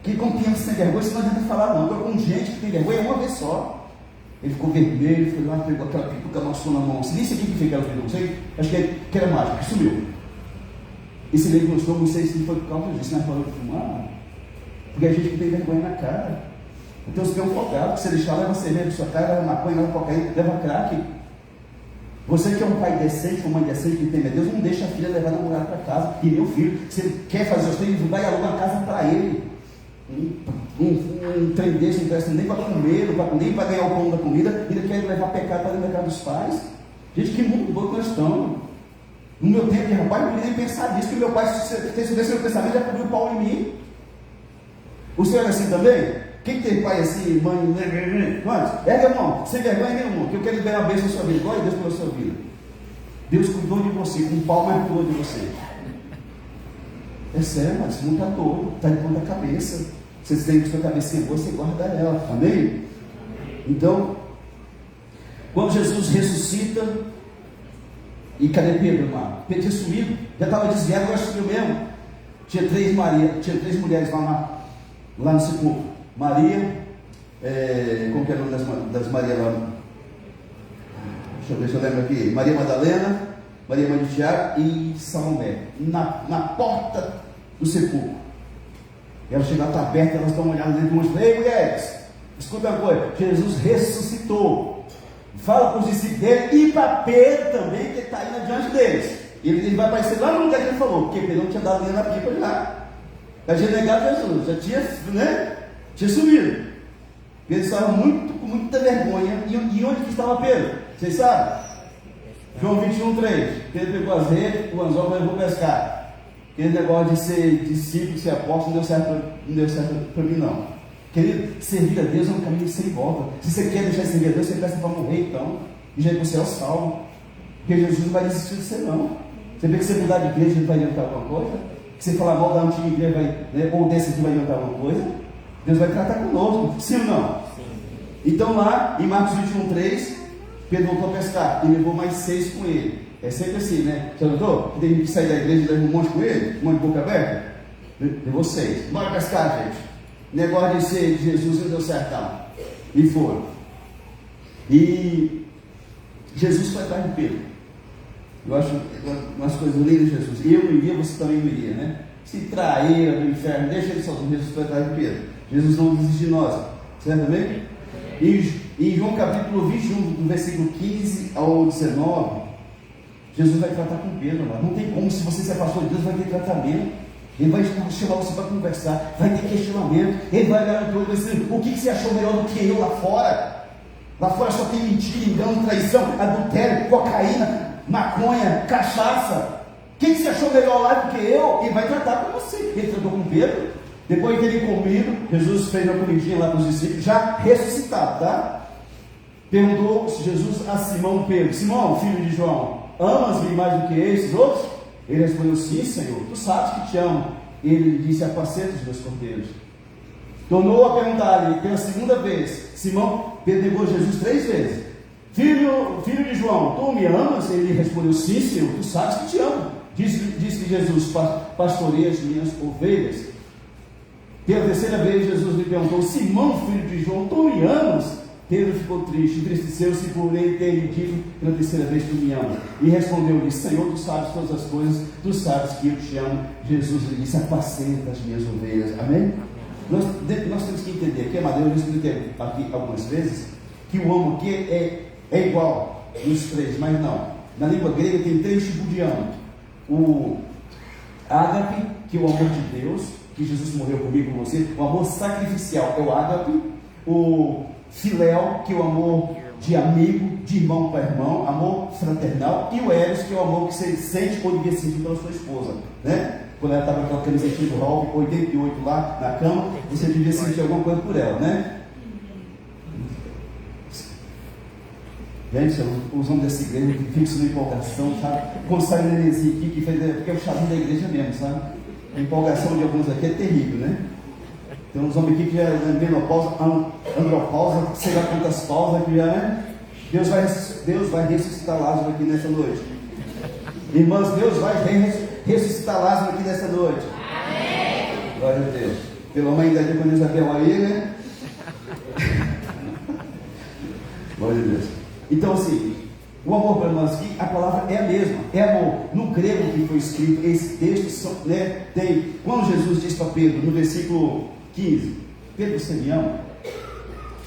Que com quem sem vergonha, isso não adianta falar, não. Agora com gente que tem vergonha, uma vez só. Ele ficou vermelho, foi lá, pegou aquela pituca, amassou na mão. Se disse aqui que fez aquela pituca, não sei, acho que era mágico, que sumiu. Esse lei gostou, não sei se foi por causa disso, mas falou de fumar. Porque a gente que tem vergonha na cara. Então você tem um folgado, que você deixar, leva cerveja na sua cara, leva maconha, leva cocaína, leva crack. Você que é um pai decente, uma mãe decente, que teme a Deus, não deixa a filha levar a namorada para casa. E meu filho, se ele quer fazer os treinos, vai alugar uma casa para ele. Um trem desse não presta nem para comer, nem para ganhar o pão da comida, ainda quer levar pecado para dentro da casa dos pais. Gente, que mundo doido nós estamos. No meu tempo de rapaz, não queria nem pensar nisso, porque meu pai, se tivesse meu pensamento, já cobriu o pau em mim. O senhor é assim também? Quem tem pai assim, mãe, quantos? Irmão, sem vergonha nenhuma, que eu quero liberar a bênção na sua vida. Glória a Deus pela sua vida. Deus cuidou de você, com um pau, mas cuidou de você. É sério, mas você não está todo, está de ponta cabeça. Você tem que sua cabecinha boa, você guarda ela, amém? Então, quando Jesus ressuscita, e cadê Pedro, irmão? Pedro tinha sumido, já estava desviado, agora sumiu mesmo. Tinha três mulheres lá no sepulcro. Maria, como que é o nome das Marias lá? Deixa eu ver se eu lembro aqui. Maria Madalena, Maria Mãe de Tiago e Salomé. Na porta do sepulcro. Ela chega lá, está aberta, elas estão olhando dentro do monte. Ei, mulheres, escuta uma coisa: Jesus ressuscitou. Fala para os discípulos dele e para Pedro também, que está indo adiante deles. Ele vai aparecer lá no lugar que ele falou, porque Pedro não tinha dado linha na pipa já. Já tinha negado Jesus, já tinha, né? Tinha sumido. Pedro estava com muita vergonha. E onde que estava Pedro? Vocês sabem? João 21:3. Pedro pegou as redes, o anzol e levou pescar. Aquele negócio de ser discípulo, de ser apóstolo, não deu certo para mim, não. Querido, servir a Deus é um caminho sem volta. Se você quer deixar de servir a Deus, você peça para morrer, então. E já é para o céu salvo. Porque Jesus não vai desistir de você, não. Você vê que você mudar de igreja, ele vai adiantar alguma coisa? Que você falar mal da antiga igreja, ou desse aqui vai adiantar alguma coisa? Deus vai tratar conosco, sim ou não? Sim. Então lá, em Marcos 21:3, Pedro voltou a pescar e levou mais 6 com ele. É sempre assim, né? Você notou? Tem que sair da igreja e levar um monte com ele, um monte de boca aberta. Levou 6. Bora pescar, gente. Negócio de ser de Jesus não deu certo, não. E foram. E Jesus foi atrás de Pedro. Eu acho umas coisas lindas de Jesus. Eu não iria, você também não iria, né? Se traíra do inferno, deixa ele sozinho. Jesus foi atrás de Pedro. Jesus não desiste de nós. Certo também? E em João capítulo 21, do versículo 15 ao 19, Jesus vai tratar com Pedro. Não tem como, se você se afastou de Deus, vai ter tratamento. Ele vai chamar você para conversar, vai ter questionamento. Ele vai olhar para você, o que você achou melhor do que eu lá fora? Lá fora só tem mentira, engano, traição, adultério, cocaína, maconha, cachaça. Quem se achou melhor lá do que eu? E vai tratar com você. Ele tratou com Pedro. Depois de ter comido, Jesus fez uma comidinha lá para os discípulos, já ressuscitado, tá? Perguntou Jesus a Simão Pedro: Simão, filho de João, amas-me mais do que esses outros? Ele respondeu: sim, Senhor, tu sabes que te amo. Ele lhe disse: apacenta os meus cordeiros. Tornou a perguntar-lhe pela segunda vez. Simão Pedro negou Jesus 3 vezes: filho de João, tu me amas? Ele respondeu: sim, Senhor, tu sabes que te amo. Disse-lhe Jesus: pastoreia as minhas ovelhas. Pela terceira vez Jesus lhe perguntou: Simão, filho de João, tu me amas? Pedro ficou triste, entristeceu-se por ele ter lhe dito pela terceira vez: tu me amas. E respondeu-lhe: Senhor, tu sabes todas as coisas, tu sabes que eu te amo. Jesus lhe disse: apacenta as minhas ovelhas. Amém? Nós temos que entender aqui, Amadeu, eu expliquei aqui algumas vezes, que o amo aqui é igual nos 3, mas não. Na língua grega tem 3 tipos de amo. O ágape, que é o amor de Deus, que Jesus morreu comigo, com você. O amor sacrificial é o ágape. O filéu, que é o amor de amigo, de irmão para irmão, amor fraternal. E o eros, que é o amor que você sente ou devia sentir pela sua esposa, né? Quando ela estava com aquela camisetinha do Ralph 88 lá na cama, você devia sentir alguma coisa por ela, né? Gente, os homens dessa igreja que ficam na empolgação, sabe? Quando sai um nenenzinho aqui, porque é o chazinho da igreja mesmo, sabe? A empolgação de alguns aqui é terrível, né? Tem uns homens aqui que já é menopausa, andropausa, sei lá quantas pausas que já, né? Deus vai ressuscitar Lázaro aqui nessa noite. Irmãs, Deus vai ressuscitar Lázaro aqui nessa noite. Amém. Glória a Deus. Pela mãe da Dona Isabel aí, né? Glória a Deus. Então, assim, o amor para nós aqui, a palavra é a mesma, é amor. No grego que foi escrito, esse texto, né, tem, quando Jesus diz para Pedro, no versículo 15, Pedro, você me ama?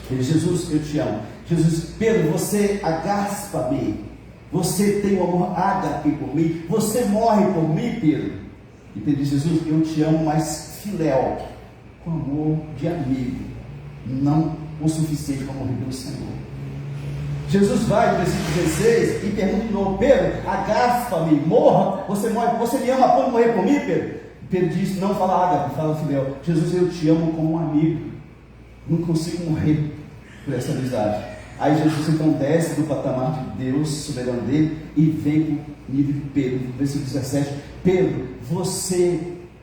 Ele: Jesus, eu te amo. Jesus: Pedro, você agaspa-me. Você tem o amor ágape por mim. Você morre por mim, Pedro. E Pedro diz: Jesus, eu te amo, mas filéu, com amor de amigo, não o suficiente para morrer pelo Senhor. Jesus vai no versículo 16 e pergunta de novo: Pedro, agaspa-me, morra, você morre, você me ama, pode morrer por mim, Pedro? Pedro diz: não fala ágape, fala filéu. Jesus: eu te amo como um amigo, não consigo morrer por essa amizade. Aí Jesus então desce do patamar de Deus, soberano dele, e vem com o nível de Pedro, versículo 17: Pedro, você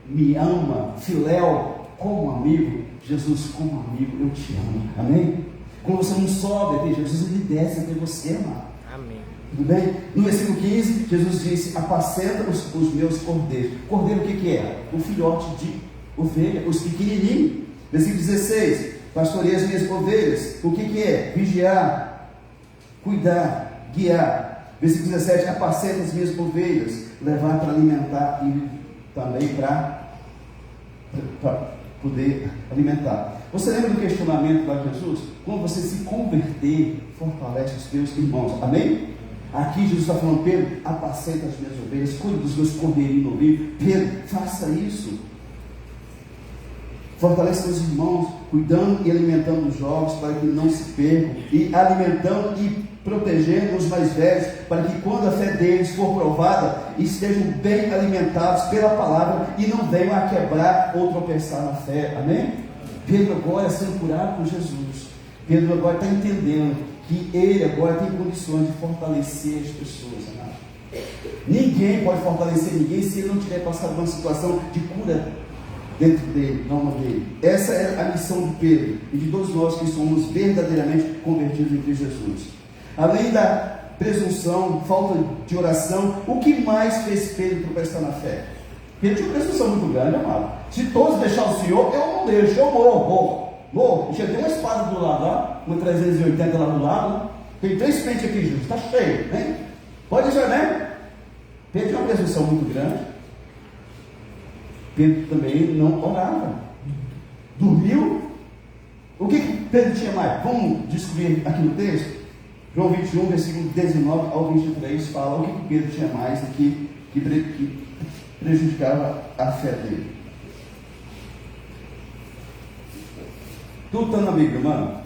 me ama, filéu, como amigo? Jesus: como amigo, eu te amo. Amém? Quando você não sobe até Jesus, ele desce até você, amado. Amém. Tudo bem? No versículo 15, Jesus disse: apacenta os meus cordeiros. Cordeiro, o que é? O filhote de ovelha, os pequenininhos. Versículo 16: pastoreia as minhas ovelhas. O que é? Vigiar, cuidar, guiar. Versículo 17: apacenta as minhas ovelhas, levar para alimentar e também para poder alimentar. Você lembra do questionamento lá de Jesus? Quando você se converter, fortalece os teus irmãos. Amém? Aqui Jesus está falando: Pedro, apacenta as minhas ovelhas, cuida dos meus cordeirinhos no rio. Pedro, faça isso. Fortalece seus irmãos, cuidando e alimentando os jovens para que não se percam, e alimentando e protegendo os mais velhos, para que quando a fé deles for provada, estejam bem alimentados pela palavra e não venham a quebrar ou tropeçar na fé. Amém? Pedro agora é sendo curado por Jesus. Pedro agora está entendendo que ele agora tem condições de fortalecer as pessoas, amado. Ninguém pode fortalecer ninguém se ele não tiver passado por uma situação de cura dentro dele, na alma dele. Essa é a missão de Pedro e de todos nós que somos verdadeiramente convertidos em Cristo Jesus. Além da presunção, falta de oração, o que mais fez Pedro tropeçar na fé? Pedro tinha uma presunção muito grande, amado. Se todos deixarem o Senhor, eu não deixo, eu morro. Já tem uma espada do lado lá, uma 380 lá do lado. Tem 3 pentes aqui, Jesus, está cheio, né? Pode dizer, né? Pedro tinha uma presunção muito grande. Pedro também não orava. Dormiu. O que Pedro tinha mais? Vamos descobrir aqui no texto. João 21, versículo 19 ao 23, fala o que Pedro tinha mais que prejudicava a fé dele. Tudo está na Bíblia, mano.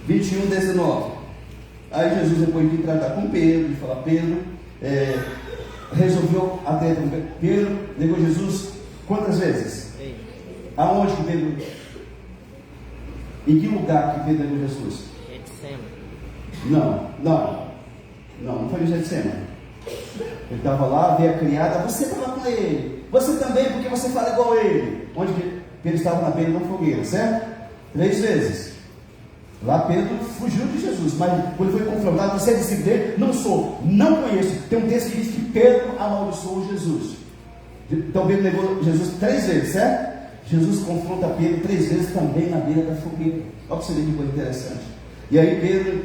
21, 19. Aí Jesus, depois de tratar com Pedro, de falar: Pedro, resolveu a treta. Pedro negou Jesus quantas vezes? Aonde que Pedro? Em que lugar que Pedro negou Jesus? Não foi no Getsemane. Ele estava lá, veio a criada, você estava com ele, você também, porque você fala igual a ele. Onde que Pedro estava? Na beira da fogueira, certo? 3 vezes. Lá Pedro fugiu de Jesus, mas quando foi confrontado, você é discípulo dele? Não sou, não conheço. Tem um texto que diz que Pedro amaldiçoou Jesus. Então Pedro negou Jesus 3 vezes, certo? Jesus confronta Pedro 3 vezes também na beira da fogueira. Olha que seria que coisa interessante. E aí Pedro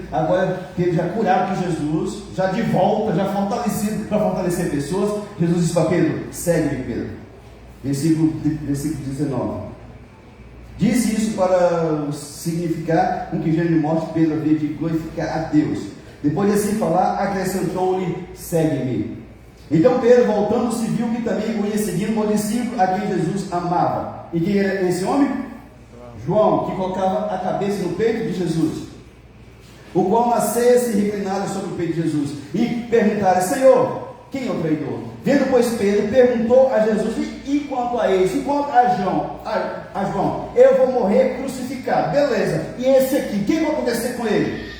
já curado por Jesus, já de volta, já fortalecido para fortalecer pessoas, Jesus disse para Pedro: segue-me, Pedro. Versículo 19. Disse isso para significar com que gênero de morte Pedro havia de glorificar a Deus. Depois de assim falar, acrescentou-lhe: segue-me. Então Pedro, voltando-se, viu que também o ia seguindo um discípulo a quem Jesus amava. E quem era esse homem? João, que colocava a cabeça no peito de Jesus, o qual nascesse reclinado sobre o peito de Jesus, e perguntaram: Senhor, quem é o traidor? Vendo, pois, Pedro, perguntou a Jesus: e quanto a esse? E quanto a João? Eu vou morrer crucificado. Beleza. E esse aqui, o que vai acontecer com ele?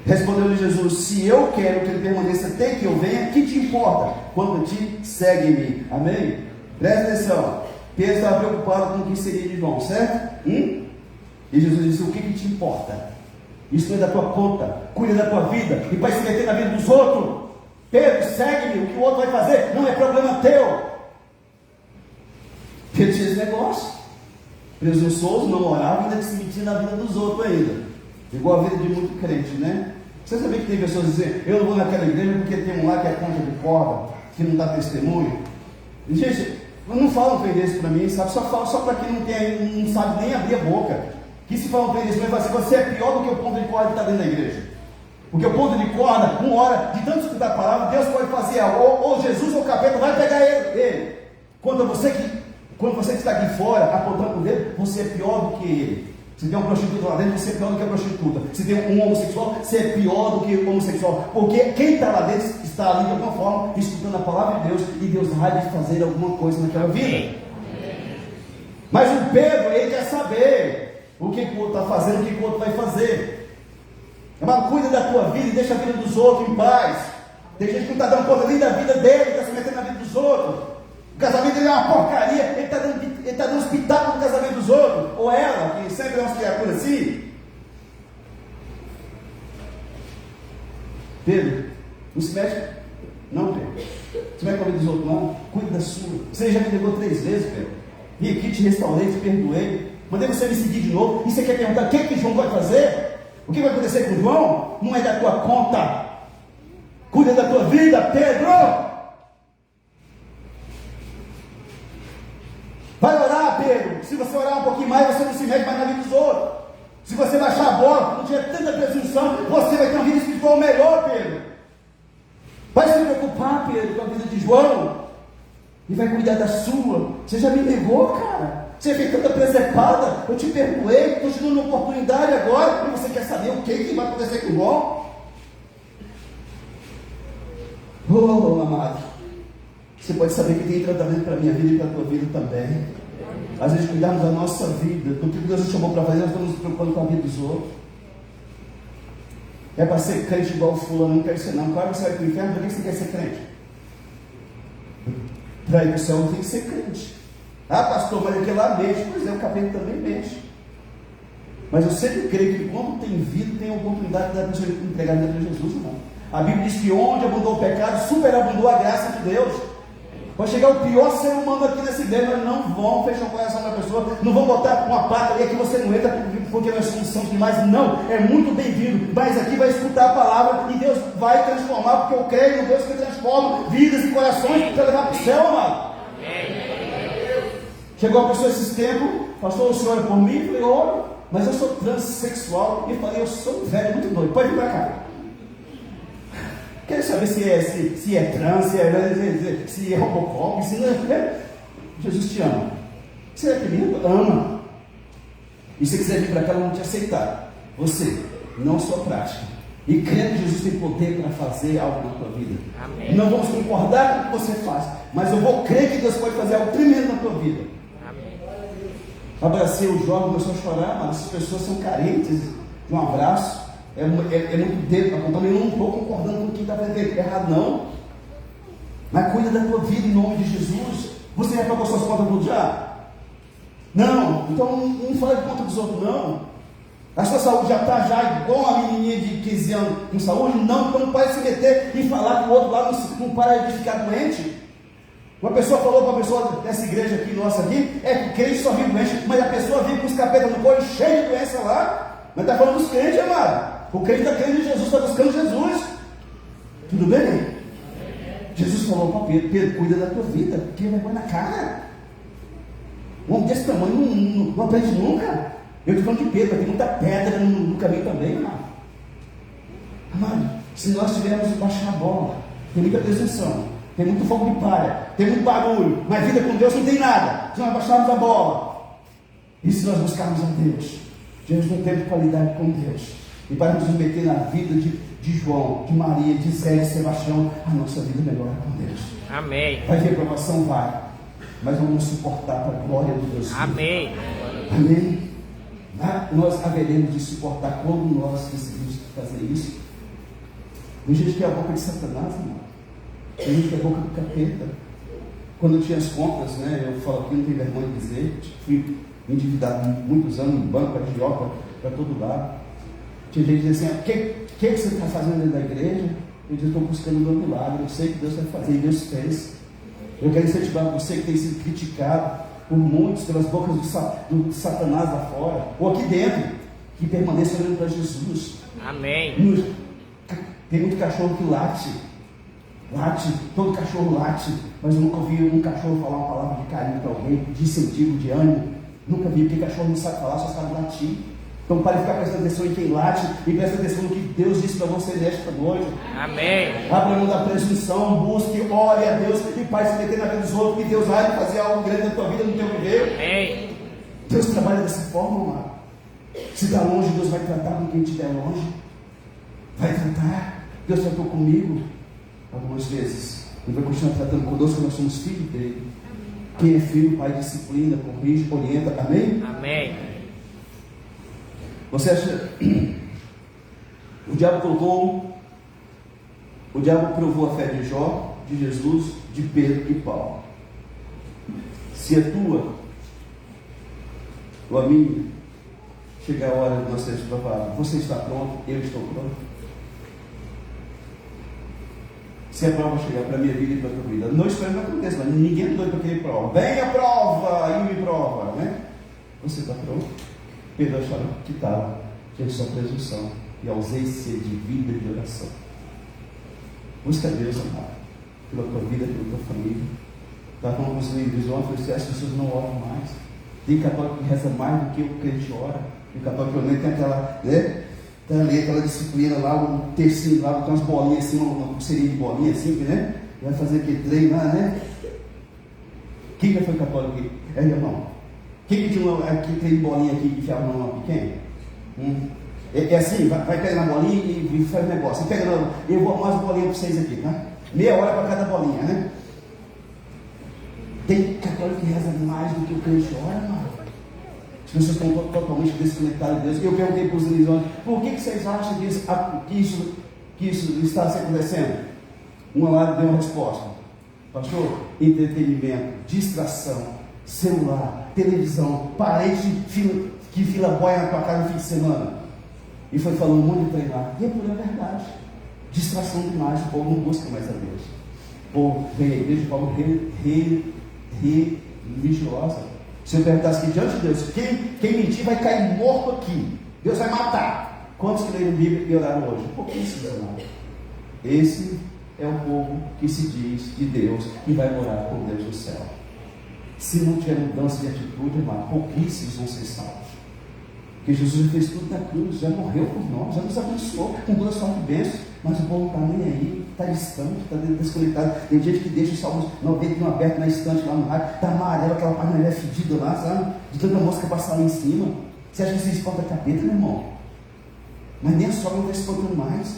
Respondeu-lhe Jesus: se eu quero que ele permaneça até que eu venha, que te importa? Quanto a ti, segue-me. Amém? Presta atenção. Pedro estava preocupado com o que seria de João, certo? E Jesus disse: o que te importa? Isso não é da tua conta. Cuida da tua vida e vai se meter na vida dos outros. Pedro, segue-me. O que o outro vai fazer não é problema teu. Pedro tinha esse negócio. Presunçoso, não orava, ainda se metia na vida dos outros ainda. Igual a vida de muito crente, né? Você sabia que tem pessoas que dizem: eu não vou naquela igreja porque tem um lá que é conta de corda, que não dá testemunho. E, gente, não falam um trem desse para mim, sabe? Só para quem não sabe nem abrir a boca. Que se falam um trem desse para mim, assim, você é pior do que o ponto de corda que está dentro da igreja. Porque o ponto de corda, uma hora, de tanto escutar a palavra, Deus pode fazer ou Jesus ou o capeta vai pegar ele. Quando você que está aqui fora, apontando o dedo, você é pior do que ele. Se tem um prostituto lá dentro, você é pior do que a prostituta. Se tem um homossexual, você é pior do que o homossexual. Porque quem está lá dentro está ali de alguma forma, escutando a palavra de Deus, e Deus vai de fazer alguma coisa naquela vida. Mas o Pedro, ele quer saber o que o outro está fazendo, o que o outro vai fazer. Mas cuida da tua vida e deixa a vida dos outros em paz. Tem gente que não está dando conta nem da vida dele, está se metendo na vida dos outros. O casamento dele é uma porcaria, ele está dando espetáculo no casamento dos outros. Ou ela, que sempre é uma criatura assim. Pedro, não se mete. Não, Pedro. Você vai com a vida dos outros, não. Cuide da sua. Você já me negou 3 vezes, Pedro. Vim aqui, te restaurei, te perdoei. Mandei você me seguir de novo. E você quer perguntar o que João vai fazer? O que vai acontecer com João? Não é da tua conta. Cuida da tua vida, Pedro. Vai orar, Pedro. Se você orar um pouquinho mais, você não se mete mais na vida dos outros. Se você baixar a bola, não tiver tanta presunção, você vai ter uma vida espiritual melhor, Pedro. Vai se preocupar, Pedro, com a vida de João. E vai cuidar da sua. Você já me negou, cara. Você fez tanta presepada. Eu te perdoei, estou te dando uma oportunidade agora. E você quer saber o que vai acontecer com o João? Oh, amado. Você pode saber que tem tratamento para a minha vida e para a tua vida também. Às vezes cuidarmos da nossa vida, do que Deus nos chamou para fazer, nós estamos nos preocupando com a vida dos outros. É para ser crente igual o fulano, não quero ser não. Claro que você vai para o inferno, por que você quer ser crente? Para ir para o céu não tem que ser crente. Ah, pastor, mas aquele lá mexe. Pois é, o capeta também mexe. Mas eu sempre creio que quando tem vida, tem a oportunidade da pessoa entregar a vida a Jesus, não. A Bíblia diz que onde abundou o pecado, superabundou a graça de Deus. Vai chegar o pior ser humano aqui nessa igreja, mas não vão fechar o coração da pessoa, não vão botar uma placa ali que você não entra porque nós somos santos demais. Não, é muito bem-vindo, mas aqui vai escutar a palavra e Deus vai transformar, porque eu creio no Deus que transforma vidas e corações para levar para o céu, amado. Chegou a pessoa esses tempos, pastor, o senhor ora por mim? Eu falei, oro, mas eu sou transexual. E eu falei, eu sou um velho muito doido, pode vir para cá. Quero saber se é trans, se é Robocop, se não é. Jesus te ama. Você é querido? Ama. E se quiser vir para cá, eu vou te aceitar. Você, não sua prática. E crendo que Jesus tem poder para fazer algo na tua vida. Amém. Não vamos concordar com o que você faz, mas eu vou crer que Deus pode fazer algo tremendo na tua vida. Amém. Abracei o jovem, começou a chorar, mas essas pessoas são carentes de um abraço. É muito dedo apontando. Eu não estou concordando com o que está fazendo errado, não. Mas cuida da tua vida em nome de Jesus. Você já pagou suas contas do diabo? Não. Então não fale de conta dos outros, não. A sua saúde já está igual uma menininha de 15 anos com saúde? Não. Então não pare de se meter e falar que o outro lá não para de ficar doente. Uma pessoa falou para uma pessoa dessa igreja aqui, nossa aqui, é que crente só vive doente, mas a pessoa vive com os capetas no corpo cheio de doença lá. Mas está falando dos crentes, amado. O crente está crendo em Jesus, está buscando Jesus. Tudo bem? Jesus falou para Pedro: Pedro, cuida da tua vida, porque vai pôr na cara. Um homem desse tamanho não aprende nunca. Eu estou falando de Pedro, tem muita pedra no caminho também, amado. Amado, se nós tivermos que baixar a bola, tem muita presunção, tem muito fogo de palha, tem muito barulho, mas vida com Deus não tem nada. Se nós baixarmos a bola, e se nós buscarmos a Deus, temos um tempo de qualidade com Deus, e para nos meter na vida de João, de Maria, de Zé, de Sebastião, a nossa vida melhora com Deus. Amém. Vai vir provação? Vai, mas vamos suportar para a glória de Deus. Amém. Amém. Nós haveremos de suportar quando nós decidimos fazer isso. Tem gente que é a boca de Satanás, irmão. Tem gente que é a boca do capeta. Quando eu tinha as contas, né, eu falo aqui, não tenho vergonha de dizer, fui endividado muitos anos em banco, agiota, para todo lado. Tinha gente que dizia assim: o que você está fazendo dentro da igreja? Eu disse: estou buscando o meu milagre, eu sei que Deus vai fazer, e Deus fez. Eu quero incentivar você que tem sido criticado por muitos, pelas bocas do Satanás lá fora, ou aqui dentro, que permaneça olhando para Jesus. Amém. Tem muito cachorro que late, todo cachorro late, mas eu nunca ouvi um cachorro falar uma palavra de carinho para alguém, de incentivo, de ânimo. Nunca vi, porque cachorro não sabe falar, só sabe latir. Então pare de ficar prestando atenção em quem late e preste atenção no que Deus disse para você nesta noite. Amém. Abra mão da presunção, busque, ore a Deus e pare de se meter na vida dos outros, que Deus vai fazer algo grande na tua vida, no teu viver. Amém. Deus trabalha dessa forma, amado. Se está longe, Deus vai tratar com quem estiver longe. Vai tratar. Deus tratou comigo algumas vezes. Ele vai continuar tratando conosco, nós somos filhos dele. Quem é filho, pai disciplina, corrige, orienta. Amém? Amém. Você acha? O diabo provou a fé de Jó, de Jesus, de Pedro e Paulo. Se a tua ou a minha chegar a hora de nós termos provado, você está pronto, eu estou pronto. Se a prova chegar para a minha vida e para a tua vida, não espero que aconteça, mas ninguém é doido para aquele prova. Vem a prova e me prova, né? Você está pronto? Pedro achava que estava, tinha só presunção e ausência de vida e de oração. Busca Deus, amado, pela tua vida, pela tua família. Estava falando com os líderes ontem, as pessoas não oram mais. Tem católico que reza mais do que o crente ora. O católico que tem aquela, né? Tem ali aquela disciplina lá, um tercinho lá, com umas bolinhas assim, uma pulseirinha de bolinha assim, né? Vai fazer aquele treino lá, né? Quem já foi católico aqui? É, irmão. Quem que tinha aqui, tem bolinha aqui que enfiava na mão pequena? É assim, vai pegar na bolinha e faz o negócio. Eu vou arrumar as bolinhas para vocês aqui, tá? Meia hora para cada bolinha, né? Tem católico que reza mais do que o crente ora, mano. As pessoas estão totalmente desconectadas de Deus. Eu perguntei para os líderes: por que vocês acham que isso está acontecendo? Uma lá deu uma resposta: pastor, entretenimento, distração, celular, televisão, parente que fila boia na tua casa no fim de semana. E foi falando um monte de treinar. E é pura verdade. Distração demais, o povo não busca mais a Deus. O povo vem à igreja de forma religiosa. Se eu perguntasse aqui diante de Deus, quem mentir vai cair morto aqui. Deus vai matar. Quantos que leram Bíblia e oraram hoje? Pouquíssimos, irmãos. Esse é o povo que se diz de Deus e vai morar com Deus no céu. Se não tiver mudança de atitude, irmão, pouquíssimos vão ser salvos. Porque Jesus já fez tudo na cruz, já morreu por nós, já nos abençoou com toda sorte de bênçãos, mas o povo não está nem aí, está distante, está desconectado. Tem gente que deixa o Salmos 91 aberto na estante lá no rádio, está amarelo, aquela página é fedida lá, sabe? De tanta mosca passar lá em cima. Você acha que você espanta a capeta, meu irmão? Mas nem a sogra não está espantando mais.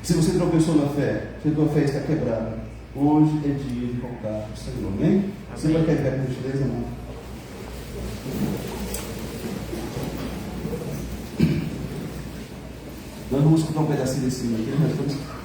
Se você tropeçou na fé, se a tua fé está quebrada, hoje é dia de voltar para o Senhor. Amém? Você vai querer com gentileza, não? Nós vamos escutar um pedacinho desse hino aqui, nós vamos